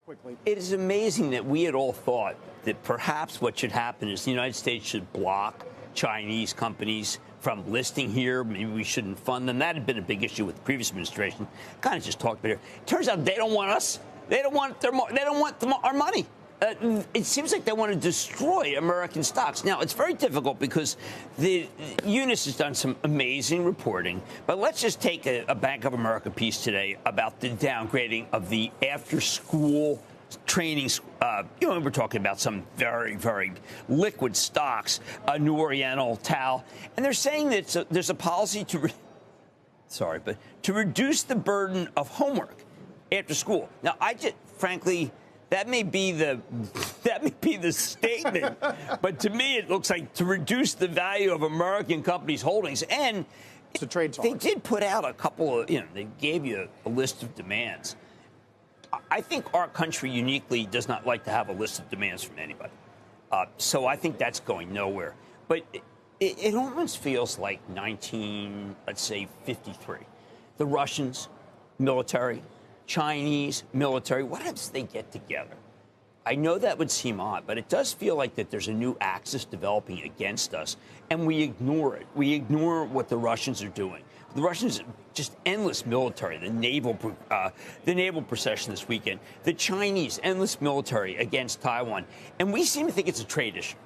Quickly. It is amazing that we had all thought that perhaps what should happen is the United States should block Chinese companies from listing here. Maybe we shouldn't fund them. That had been a big issue with the previous administration. Kind of just talked about it. Turns out they don't want us. They don't want our money. It seems like they want to destroy American stocks. Now, it's very difficult because the Eunice has done some amazing reporting. But let's just take a Bank of America piece today about the downgrading of the after-school training. We're talking about some very, very liquid stocks, New Oriental, Tal. And they're saying that there's a policy to reduce the burden of homework after school. Now, frankly, that may be the statement, but to me it looks like to reduce the value of American companies' holdings. And it's a trade talk. They did put out a couple of, they gave you a list of demands. I think our country uniquely does not like to have a list of demands from anybody. So I think that's going nowhere. But it almost feels like 1953. The Russians, military. Chinese military, what happens if they get together? I know that would seem odd, but it does feel like that there's a new axis developing against us, and we ignore it. We ignore what the Russians are doing. The Russians, just endless military, the naval procession this weekend. The Chinese, endless military against Taiwan. And we seem to think it's a trade issue.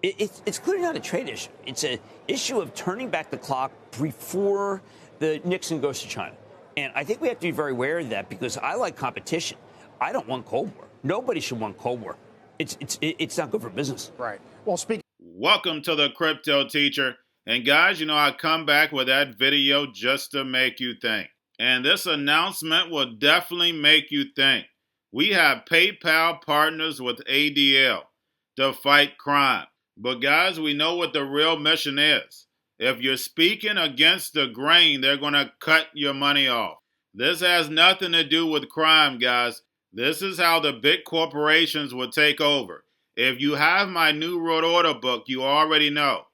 It's clearly not a trade issue. It's an issue of turning back the clock before the Nixon goes to China. And I think we have to be very aware of that because I like competition. I don't want Cold War. Nobody should want Cold War. It's not good for business. Right. Well, Welcome to the Crypto Teacher. And guys, I come back with that video just to make you think. And this announcement will definitely make you think. We have PayPal partners with ADL to fight crime. But guys, we know what the real mission is. If you're speaking against the grain, they're going to cut your money off. This has nothing to do with crime, guys. This is how the big corporations will take over. If you have my New World Order book, you already know.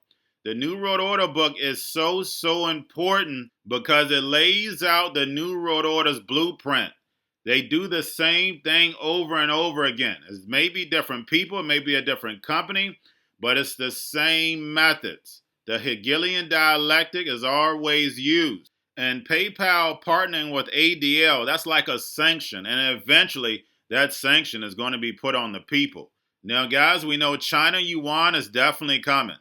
The New World Order book is so important because it lays out the New World Order's blueprint. They do the same thing over and over again. It may be different people, it may be a different company, but it's the same methods. The Hegelian dialectic is always used. And PayPal partnering with ADL, that's like a sanction. And eventually, that sanction is going to be put on the people. Now, guys, we know China yuan is definitely coming.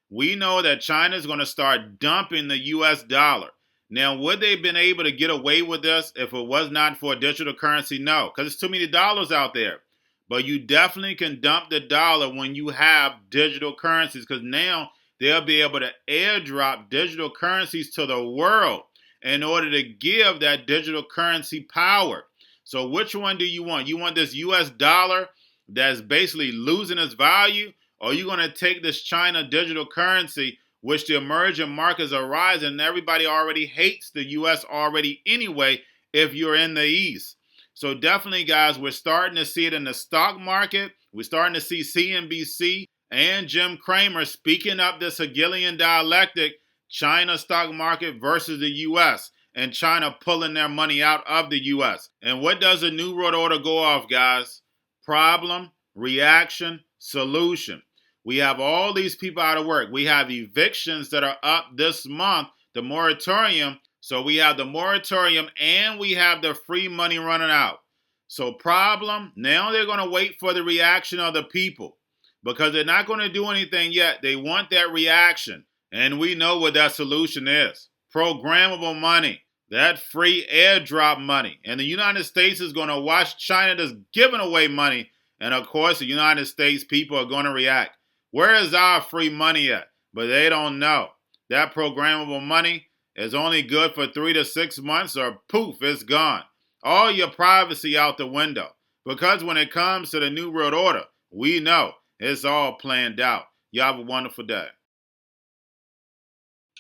We know that China is going to start dumping the U.S. dollar. Now, would they have been able to get away with this if it was not for a digital currency? No, because there's too many dollars out there. But you definitely can dump the dollar when you have digital currencies because now they'll be able to airdrop digital currencies to the world in order to give that digital currency power. So which one do you want? You want this U.S. dollar that's basically losing its value? Or are you going to take this China digital currency, which the emerging markets are rising, and everybody already hates the U.S. already anyway if you're in the East? So definitely, guys, we're starting to see it in the stock market. We're starting to see CNBC and Jim Cramer speaking up this Hegelian dialectic, China stock market versus the U.S., and China pulling their money out of the U.S. And what does the New World Order go off, guys? Problem, reaction, solution. We have all these people out of work. We have evictions that are up this month, the moratorium. So we have the moratorium and we have the free money running out. So problem, now they're going to wait for the reaction of the people. Because they're not going to do anything yet. They want that reaction. And we know what that solution is. Programmable money. That free airdrop money. And the United States is going to watch China just giving away money. And of course, the United States people are going to react. Where is our free money at? But they don't know. That programmable money is only good for 3 to 6 months or poof, it's gone. All your privacy out the window. Because when it comes to the New World Order, we know. It's all planned out. You have a wonderful day.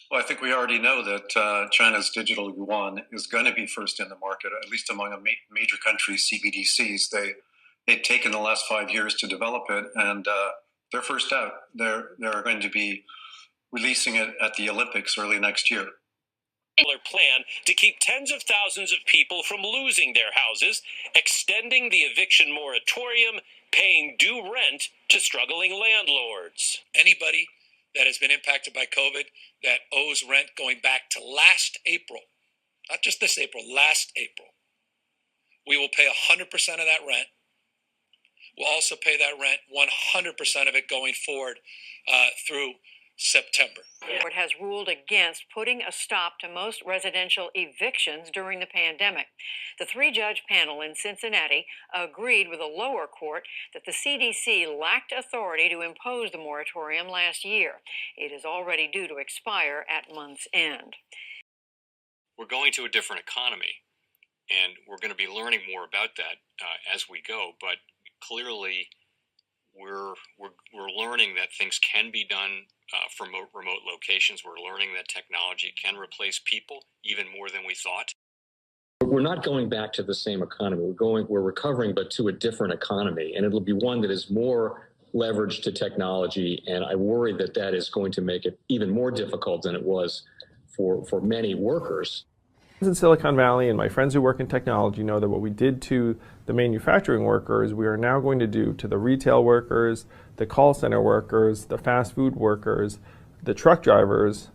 Well, I think we already know that China's digital yuan is going to be first in the market, at least among major countries, CBDCs. They've taken the last 5 years to develop it, and they're first out. They're going to be releasing it at the Olympics early next year. plan to keep tens of thousands of people from losing their houses, extending the eviction moratorium, paying due rent to struggling landlords. Anybody that has been impacted by COVID that owes rent going back to last April, not just this April, last April, we will pay 100% of that rent. We'll also pay that rent, 100% of it going forward through September. The court has ruled against putting a stop to most residential evictions during the pandemic. The three-judge panel in Cincinnati agreed with a lower court that the CDC lacked authority to impose the moratorium last year. It is already due to expire at month's end. We're going to a different economy, and we're going to be learning more about that as we go. But clearly, we're learning that things can be done from remote locations. We're learning that technology can replace people even more than we thought. We're not going back to the same economy. We're recovering, but to a different economy, and it'll be one that is more leveraged to technology. And I worry that that is going to make it even more difficult than it was for many workers. In Silicon Valley, and my friends who work in technology know that what we did to the manufacturing workers, we are now going to do to the retail workers, the call center workers, the fast food workers, the truck drivers,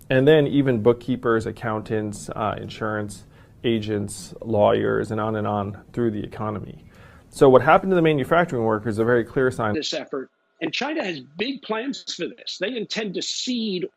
and then even bookkeepers, accountants, insurance agents, lawyers, and on through the economy. So what happened to the manufacturing workers is a very clear sign. This effort. And China has big plans for this. They intend to seed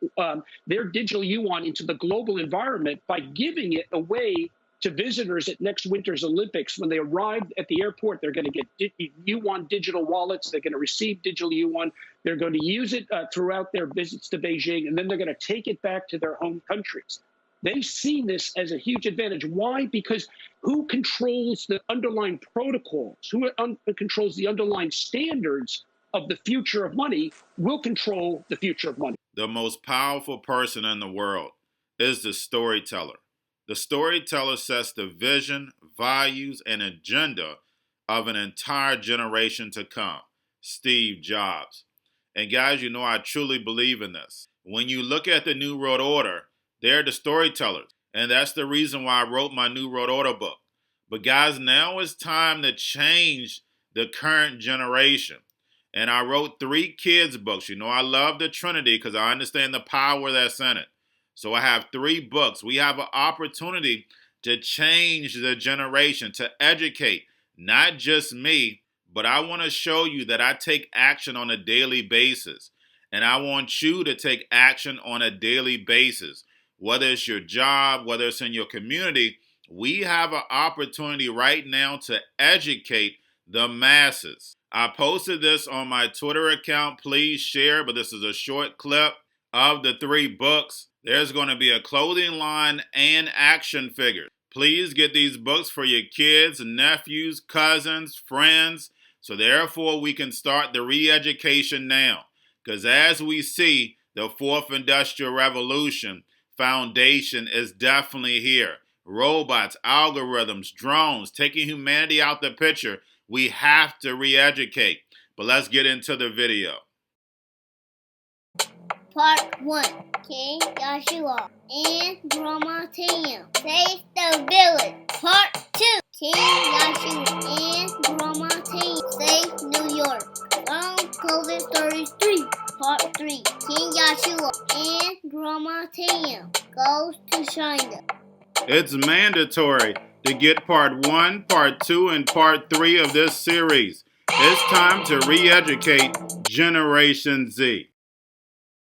their digital yuan into the global environment by giving it away to visitors at next winter's Olympics. When they arrive at the airport, they're going to get yuan digital wallets. They're going to receive digital yuan. They're going to use it throughout their visits to Beijing, and then they're going to take it back to their home countries. They see this as a huge advantage. Why? Because who controls the underlying protocols? Who controls the underlying standards of the future of money will control the future of money. The most powerful person in the world is the storyteller. The storyteller sets the vision, values, and agenda of an entire generation to come. Steve Jobs. And guys, you know I truly believe in this. When you look at the New World Order, they're the storytellers. And that's the reason why I wrote my New World Order book. But guys, now it's time to change the current generation. And I wrote 3 kids' books. You know, I love the Trinity because I understand the power that's in it. So I have 3 books. We have an opportunity to change the generation, to educate, not just me, but I want to show you that I take action on a daily basis. And I want you to take action on a daily basis. Whether it's your job, whether it's in your community, we have an opportunity right now to educate the masses. I posted this on my Twitter account. Please share, but this is a short clip of the 3 books. There's going to be a clothing line and action figures. Please get these books for your kids, nephews, cousins, friends, so therefore we can start the re-education now. Because as we see, the 4th Industrial Revolution foundation is definitely here. Robots, algorithms, drones, taking humanity out the picture. We have to re-educate. But let's get into the video. Part 1. King Joshua and Grandma Tam save the village. Part 2. King Joshua and Grandma Tam save New York. From COVID Stories 3. Part 3. King Joshua and Grandma Tam goes to China. It's mandatory to get part 1, part 2, and part 3 of this series. It's time to re-educate Generation Z.